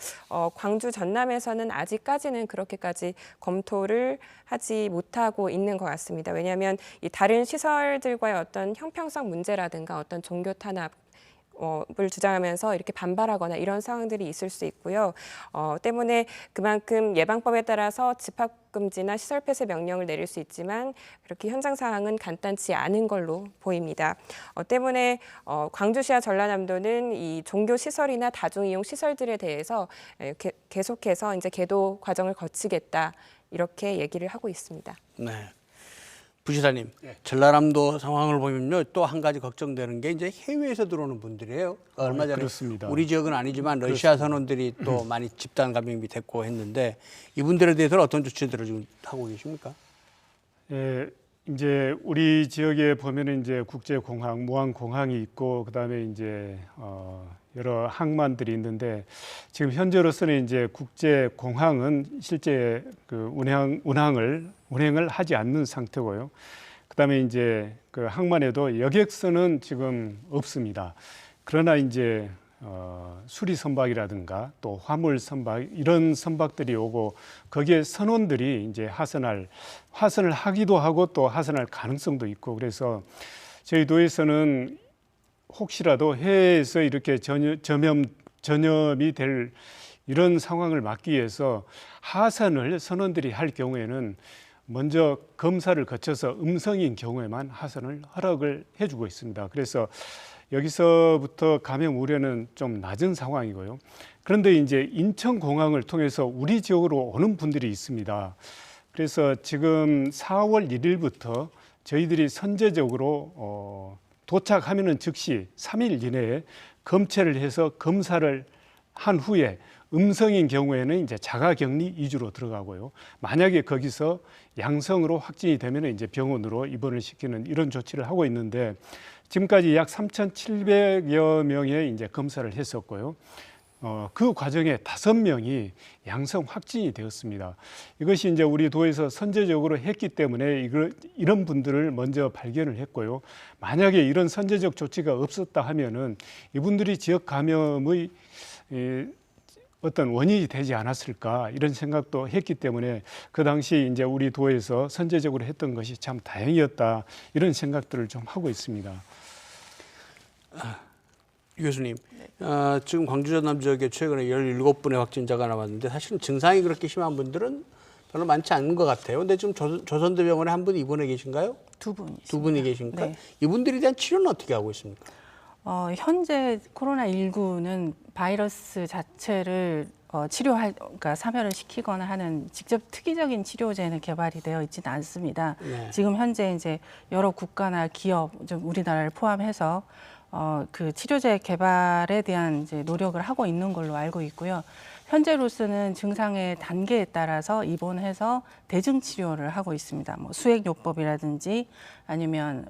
광주 전남에서는 아직까지는 그렇게까지 검토를 하지 못하고 있는 것 같습니다. 왜냐하면 이 다른 시설들과의 어떤 형평성 문제라든가 어떤 종교 탄압 을 주장하면서 이렇게 반발하거나 이런 상황들이 있을 수 있고요. 때문에 그만큼 예방법에 따라서 집합금지나 시설 폐쇄 명령을 내릴 수 있지만 그렇게 현장 상황은 간단치 않은 걸로 보입니다. 때문에 광주시와 전라남도는 이 종교 시설이나 다중이용 시설들에 대해서 계속해서 이제 계도 과정을 거치겠다 이렇게 얘기를 하고 있습니다. 네. 부시사님, 전라남도 상황을 보면요, 또 한 가지 걱정되는 게 이제 해외에서 들어오는 분들이에요. 얼마 전에 그렇습니다. 우리 지역은 아니지만 러시아 선원들이 또 많이 집단 감염이 됐고 했는데 이분들에 대해서는 어떤 조치들을 지금 하고 계십니까? 예, 이제 우리 지역에 보면은 이제 국제공항, 무안공항이 있고 그다음에 이제 여러 항만들이 있는데 지금 현재로서는 이제 국제공항은 실제 그 운행을 하지 않는 상태고요. 그다음에 이제 그 항만에도 여객선은 지금 없습니다. 그러나 이제 수리 선박이라든가 또 화물 선박 이런 선박들이 오고 거기에 선원들이 이제 하선을 하기도 하고 또 하선할 가능성도 있고 그래서 저희 도에서는 혹시라도 해외에서 이렇게 전염이 될 이런 상황을 막기 위해서 하선을 선원들이 할 경우에는 먼저 검사를 거쳐서 음성인 경우에만 하선을 허락을 해주고 있습니다. 그래서 여기서부터 감염 우려는 좀 낮은 상황이고요. 그런데 이제 인천공항을 통해서 우리 지역으로 오는 분들이 있습니다. 그래서 지금 4월 1일부터 저희들이 선제적으로 도착하면은 즉시 3일 이내에 검체를 해서 검사를 한 후에 음성인 경우에는 이제 자가격리 2주로 들어가고요. 만약에 거기서 양성으로 확진이 되면 이제 병원으로 입원을 시키는 이런 조치를 하고 있는데 지금까지 약 3,700여 명의 이제 검사를 했었고요. 그 과정에 5명이 양성 확진이 되었습니다. 이것이 이제 우리 도에서 선제적으로 했기 때문에 이런 분들을 먼저 발견을 했고요. 만약에 이런 선제적 조치가 없었다 하면은 이분들이 지역 감염의 어떤 원인이 되지 않았을까 이런 생각도 했기 때문에 그 당시 이제 우리 도에서 선제적으로 했던 것이 참 다행이었다 이런 생각들을 좀 하고 있습니다. 유 교수님, 지금 광주 전남 지역에 최근에 17분의 확진자가 나왔는데 사실은 증상이 그렇게 심한 분들은 별로 많지 않은 것 같아요. 근데 지금 조선대병원에 한 분이 입원해 계신가요? 두 분이 있습니다. 두 분이 계십니까? 네. 이분들에 대한 치료는 어떻게 하고 있습니까? 현재 코로나19는 바이러스 자체를 그러니까 사멸을 시키거나 하는 직접 특이적인 치료제는 개발이 되어 있지는 않습니다. 네. 지금 현재 이제 여러 국가나 기업, 좀 우리나라를 포함해서 그 치료제 개발에 대한 이제 노력을 하고 있는 걸로 알고 있고요. 현재로서는 증상의 단계에 따라서 입원해서 대증 치료를 하고 있습니다. 뭐 수액요법이라든지 아니면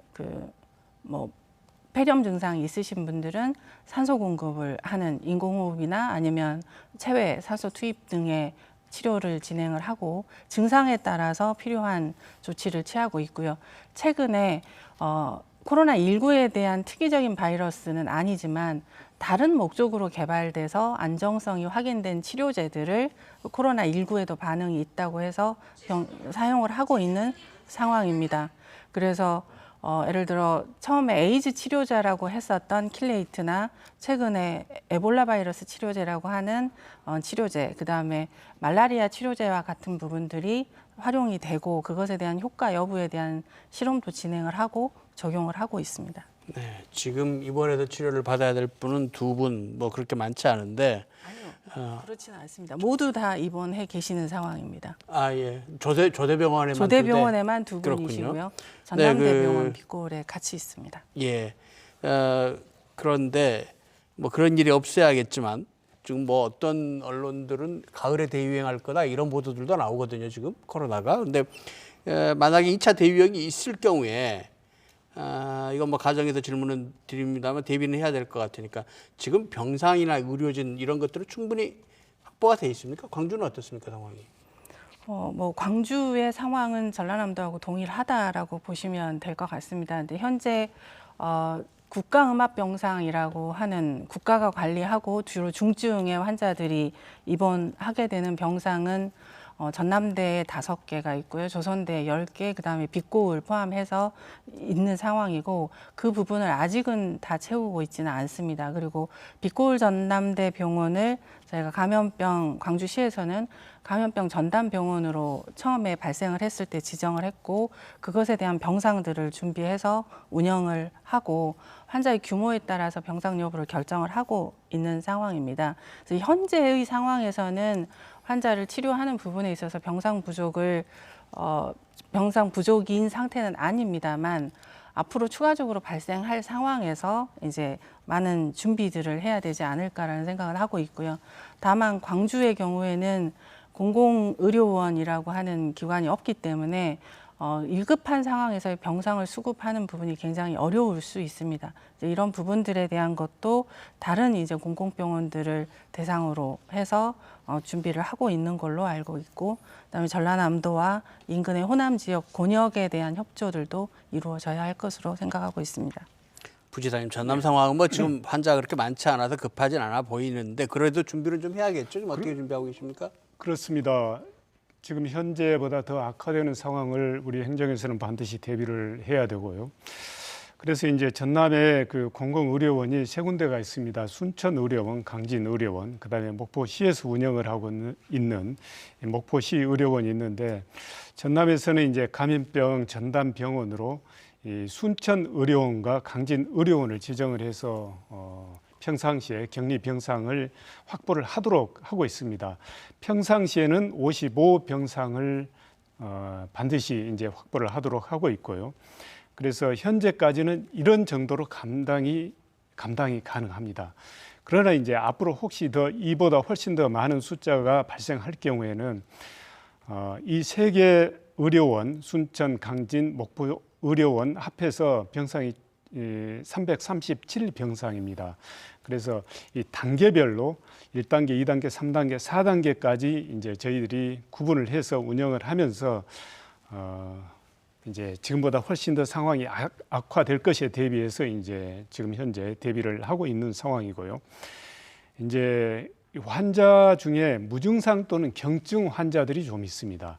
폐렴 증상이 있으신 분들은 산소 공급을 하는 인공호흡이나 아니면 체외 산소 투입 등의 치료를 진행을 하고 증상에 따라서 필요한 조치를 취하고 있고요. 최근에 코로나19에 대한 특이적인 바이러스는 아니지만 다른 목적으로 개발돼서 안정성이 확인된 치료제들을 코로나19에도 반응이 있다고 해서 사용을 하고 있는 상황입니다. 그래서 예를 들어 처음에 에이즈 치료제라고 했었던 킬레이트나 최근에 에볼라 바이러스 치료제라고 하는 치료제, 그다음에 말라리아 치료제와 같은 부분들이 활용이 되고 그것에 대한 효과 여부에 대한 실험도 진행을 하고 적용을 하고 있습니다. 네, 지금 입원해서 치료를 받아야 될 분은 2분, 뭐 그렇게 많지 않은데. 아니요, 그렇지는 않습니다. 모두 다 입원해 계시는 상황입니다. 예. 조대병원에만 조대병원에만 두 그렇군요. 분이시고요. 네, 전남대병원 빅골에 같이 있습니다. 예. 그런데 뭐 그런 일이 없어야겠지만 지금 뭐 어떤 언론들은 가을에 대유행할 거다 이런 보도들도 나오거든요. 지금 코로나가. 근데 만약에 2차 대유행이 있을 경우에 이건 뭐 가정에서 질문은 드립니다만 대비는 해야 될 것 같으니까 지금 병상이나 의료진 이런 것들은 충분히 확보가 돼 있습니까? 광주는 어떻습니까, 상황이? 뭐 광주의 상황은 전라남도하고 동일하다라고 보시면 될 것 같습니다. 근데 현재 국가음압병상이라고 하는 국가가 관리하고 주로 중증의 환자들이 입원하게 되는 병상은 전남대에 5개가 있고요. 조선대에 10개, 그다음에 빅고을 포함해서 있는 상황이고 그 부분을 아직은 다 채우고 있지는 않습니다. 그리고 빅고을 전남대 병원을 저희가 광주시에서는 감염병 전담병원으로 처음에 발생을 했을 때 지정을 했고 그것에 대한 병상들을 준비해서 운영을 하고 환자의 규모에 따라서 병상 여부를 결정을 하고 있는 상황입니다. 그래서 현재의 상황에서는 환자를 치료하는 부분에 있어서 병상 부족인 상태는 아닙니다만 앞으로 추가적으로 발생할 상황에서 이제 많은 준비들을 해야 되지 않을까라는 생각을 하고 있고요. 다만 광주의 경우에는 공공의료원이라고 하는 기관이 없기 때문에 위급한 상황에서의 병상을 수급하는 부분이 굉장히 어려울 수 있습니다. 이런 부분들에 대한 것도 다른 이제 공공병원들을 대상으로 해서 준비를 하고 있는 걸로 알고 있고, 그다음에 전라남도와 인근의 호남 지역 곤역에 대한 협조들도 이루어져야 할 것으로 생각하고 있습니다. 부지사님, 전남 상황은 뭐 지금 환자가 그렇게 많지 않아서 급하진 않아 보이는데 그래도 준비를 좀 해야겠죠? 지금 어떻게 준비하고 계십니까? 그렇습니다. 지금 현재보다 더 악화되는 상황을 우리 행정에서는 반드시 대비를 해야 되고요. 그래서 이제 전남에 그 공공의료원이 3군데가 있습니다. 순천의료원, 강진의료원, 그다음에 목포시에서 운영을 하고 있는 목포시 의료원이 있는데 전남에서는 이제 감염병 전담병원으로 이 순천의료원과 강진의료원을 지정을 해서 평상시에 격리 병상을 확보를 하도록 하고 있습니다. 평상시에는 55병상을 반드시 이제 확보를 하도록 하고 있고요. 그래서 현재까지는 이런 정도로 감당이 가능합니다. 그러나 이제 앞으로 혹시 더 이보다 훨씬 더 많은 숫자가 발생할 경우에는 이 세 개 의료원, 순천, 강진, 목포 의료원 합해서 병상이 337병상입니다. 그래서 이 단계별로 1단계, 2단계, 3단계, 4단계까지 이제 저희들이 구분을 해서 운영을 하면서 이제 지금보다 훨씬 더 상황이 악화될 것에 대비해서 이제 지금 현재 대비를 하고 있는 상황이고요. 이제 환자 중에 무증상 또는 경증 환자들이 좀 있습니다.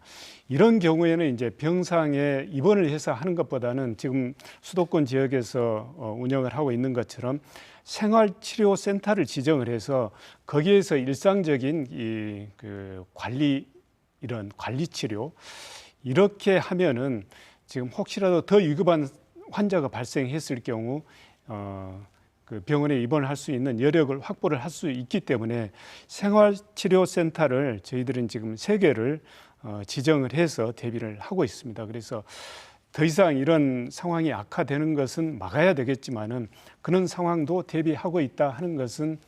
이런 경우에는 이제 병상에 입원을 해서 하는 것보다는 지금 수도권 지역에서 운영을 하고 있는 것처럼 생활치료센터를 지정을 해서 거기에서 일상적인 이런 관리 치료 이렇게 하면은 지금 혹시라도 더 위급한 환자가 발생했을 경우 그 병원에 입원할 수 있는 여력을 확보를 할 수 있기 때문에 생활치료센터를 저희들은 지금 3개를 지정을 해서 대비를 하고 있습니다. 그래서 더 이상 이런 상황이 악화되는 것은 막아야 되겠지만은 그런 상황도 대비하고 있다 하는 것은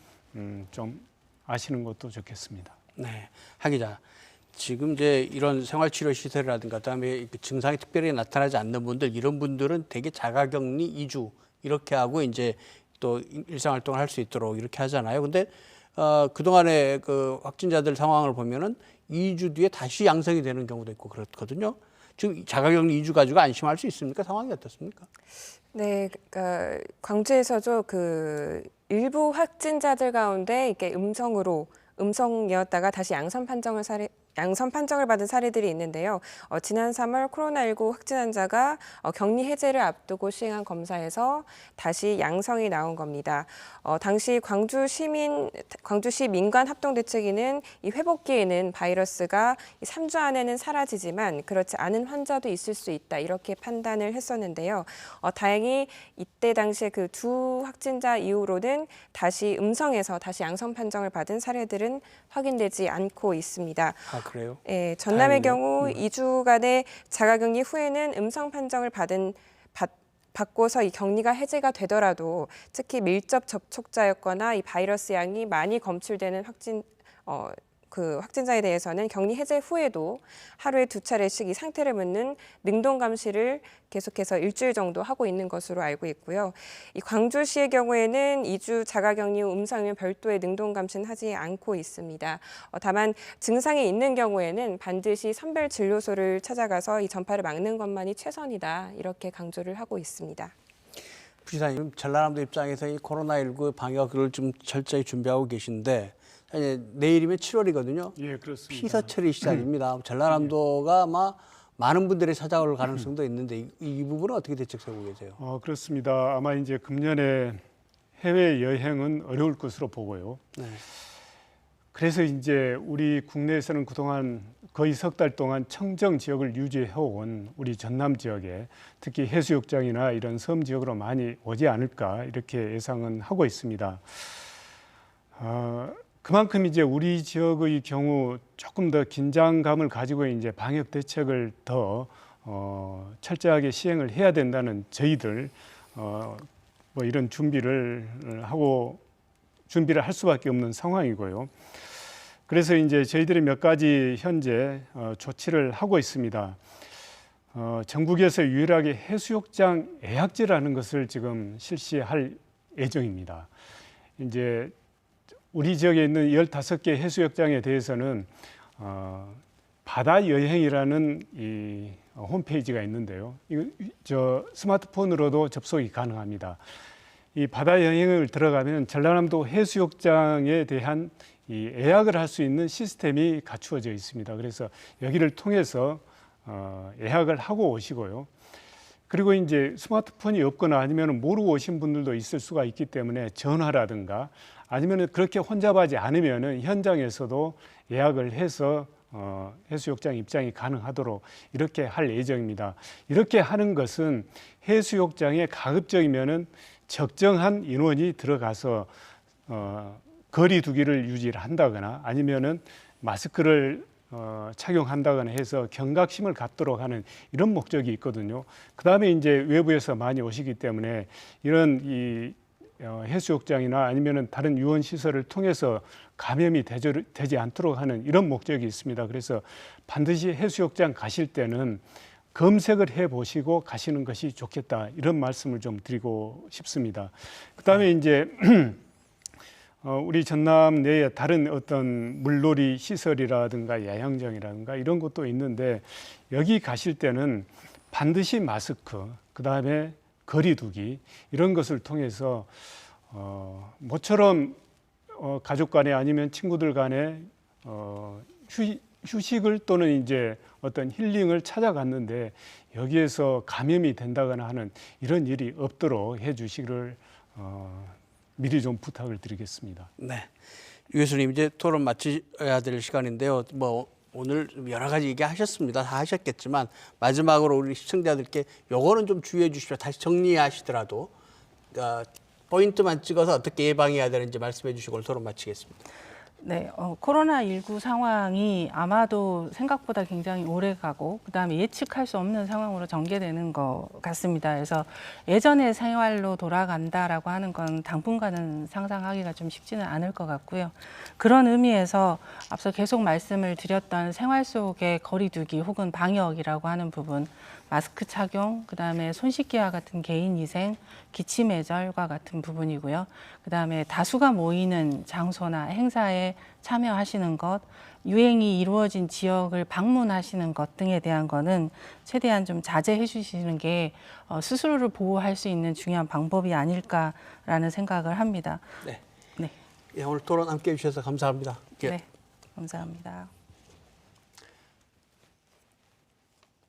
좀 아시는 것도 좋겠습니다. 네, 하 기자. 지금 이제 이런 생활치료 시설이라든가 그다음에 증상이 특별히 나타나지 않는 분들 이런 분들은 대개 자가격리 2주 이렇게 하고 이제 또 일상활동을 할 수 있도록 이렇게 하잖아요. 근데 그동안의 그 확진자들 상황을 보면은 2주 뒤에 다시 양성이 되는 경우도 있고 그렇거든요. 지금 자가격리 2주 가지고 안심할 수 있습니까? 상황이 어떻습니까? 네, 그러니까 광주에서도 그 일부 확진자들 가운데 이게 음성이었다가 다시 양성 판정을 받은 사례들이 있는데요. 지난 3월 코로나19 확진 환자가 격리 해제를 앞두고 시행한 검사에서 다시 양성이 나온 겁니다. 당시 광주시 민관합동대책위는 이 회복기에는 바이러스가 3주 안에는 사라지지만 그렇지 않은 환자도 있을 수 있다 이렇게 판단을 했었는데요. 다행히 이때 당시에 그 두 확진자 이후로는 다시 음성에서 다시 양성 판정을 받은 사례들은 확인되지 않고 있습니다. 아, 그래요? 네, 전남의 다행이네요. 경우 2주간의 자가격리 후에는 음성 판정을 받고서 이 격리가 해제가 되더라도 특히 밀접 접촉자였거나 이 바이러스 양이 많이 검출되는 확진자에 대해서는 격리 해제 후에도 하루에 2차례씩 이 상태를 묻는 능동 감시를 계속해서 일주일 정도 하고 있는 것으로 알고 있고요. 이 광주시의 경우에는 2주 자가격리 후 음성이면 별도의 능동 감시는 하지 않고 있습니다. 다만 증상이 있는 경우에는 반드시 선별 진료소를 찾아가서 이 전파를 막는 것만이 최선이다 이렇게 강조를 하고 있습니다. 부시사님, 전라남도 입장에서 이 코로나19 방역을 좀 철저히 준비하고 계신데 내일이면 7월이거든요. 예, 그렇습니다. 피서철이 시작입니다. 전라남도가 아마 많은 분들이 찾아올 가능성도 있는데 이 부분은 어떻게 대책 세우고 계세요? 그렇습니다. 아마 이제 금년에 해외 여행은 어려울 것으로 보고요. 네. 그래서 이제 우리 국내에서는 그동안 거의 3달 동안 청정 지역을 유지해온 우리 전남 지역에 특히 해수욕장이나 이런 섬 지역으로 많이 오지 않을까 이렇게 예상은 하고 있습니다. 그만큼 이제 우리 지역의 경우 조금 더 긴장감을 가지고 이제 방역 대책을 더 철저하게 시행을 해야 된다는 저희들 뭐 이런 준비를 할 수밖에 없는 상황이고요. 그래서 이제 저희들이 몇 가지 현재 조치를 하고 있습니다. 전국에서 유일하게 해수욕장 예약제라는 것을 지금 실시할 예정입니다. 이제 우리 지역에 있는 15개 해수욕장에 대해서는 바다 여행이라는 이 홈페이지가 있는데요. 저 스마트폰으로도 접속이 가능합니다. 이 바다 여행을 들어가면 전라남도 해수욕장에 대한 이 예약을 할 수 있는 시스템이 갖추어져 있습니다. 그래서 여기를 통해서 예약을 하고 오시고요. 그리고 이제 스마트폰이 없거나 아니면 모르고 오신 분들도 있을 수가 있기 때문에 전화라든가 아니면 그렇게 혼잡하지 않으면 현장에서도 예약을 해서 해수욕장 입장이 가능하도록 이렇게 할 예정입니다. 이렇게 하는 것은 해수욕장에 가급적이면 적정한 인원이 들어가서 거리 두기를 유지를 한다거나 아니면은 마스크를 착용한다거나 해서 경각심을 갖도록 하는 이런 목적이 있거든요. 그 다음에 이제 외부에서 많이 오시기 때문에 이런 이 해수욕장이나 아니면은 다른 유원 시설을 통해서 감염이 되지 않도록 하는 이런 목적이 있습니다. 그래서 반드시 해수욕장 가실 때는 검색을 해 보시고 가시는 것이 좋겠다, 이런 말씀을 좀 드리고 싶습니다. 그 다음에 이제 우리 전남 내에 다른 어떤 물놀이 시설이라든가 야영장이라든가 이런 것도 있는데, 여기 가실 때는 반드시 마스크, 그 다음에 거리 두기, 이런 것을 통해서 모처럼 가족 간에 아니면 친구들 간에 휴식을 또는 이제 어떤 힐링을 찾아갔는데 여기에서 감염이 된다거나 하는 이런 일이 없도록 해 주시기를 미리 좀 부탁을 드리겠습니다. 네, 유 교수님 이제 토론 마쳐야 될 시간인데요. 뭐 오늘 여러 가지 얘기하셨습니다. 다 하셨겠지만 마지막으로 우리 시청자들께 요거는 좀 주의해 주십시오. 다시 정리하시더라도 포인트만 찍어서 어떻게 예방해야 되는지 말씀해 주시고 토론 마치겠습니다. 네, 코로나19 상황이 아마도 생각보다 굉장히 오래 가고 그다음에 예측할 수 없는 상황으로 전개되는 것 같습니다. 그래서 예전의 생활로 돌아간다라고 하는 건 당분간은 상상하기가 좀 쉽지는 않을 것 같고요. 그런 의미에서 앞서 계속 말씀을 드렸던 생활 속의 거리 두기 혹은 방역이라고 하는 부분, 마스크 착용, 그다음에 손 씻기와 같은 개인 위생, 기침 예절과 같은 부분이고요. 그다음에 다수가 모이는 장소나 행사에 참여하시는 것, 유행이 이루어진 지역을 방문하시는 것 등에 대한 거는 최대한 좀 자제해 주시는 게 스스로를 보호할 수 있는 중요한 방법이 아닐까라는 생각을 합니다. 네. 네. 예, 오늘 토론 함께해 주셔서 감사합니다. 예. 네. 감사합니다.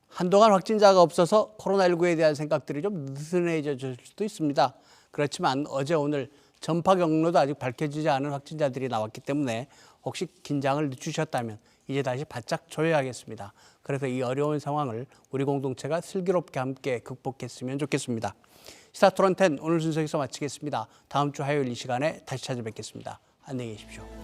한동안 확진자가 없어서 코로나19에 대한 생각들이 좀 느슨해질 수도 있습니다. 그렇지만 어제 오늘 전파 경로도 아직 밝혀지지 않은 확진자들이 나왔기 때문에 혹시 긴장을 늦추셨다면 이제 다시 바짝 조여야겠습니다. 그래서 이 어려운 상황을 우리 공동체가 슬기롭게 함께 극복했으면 좋겠습니다. 시사토론10 오늘 순서 여기서 마치겠습니다. 다음 주 화요일 이 시간에 다시 찾아뵙겠습니다. 안녕히 계십시오.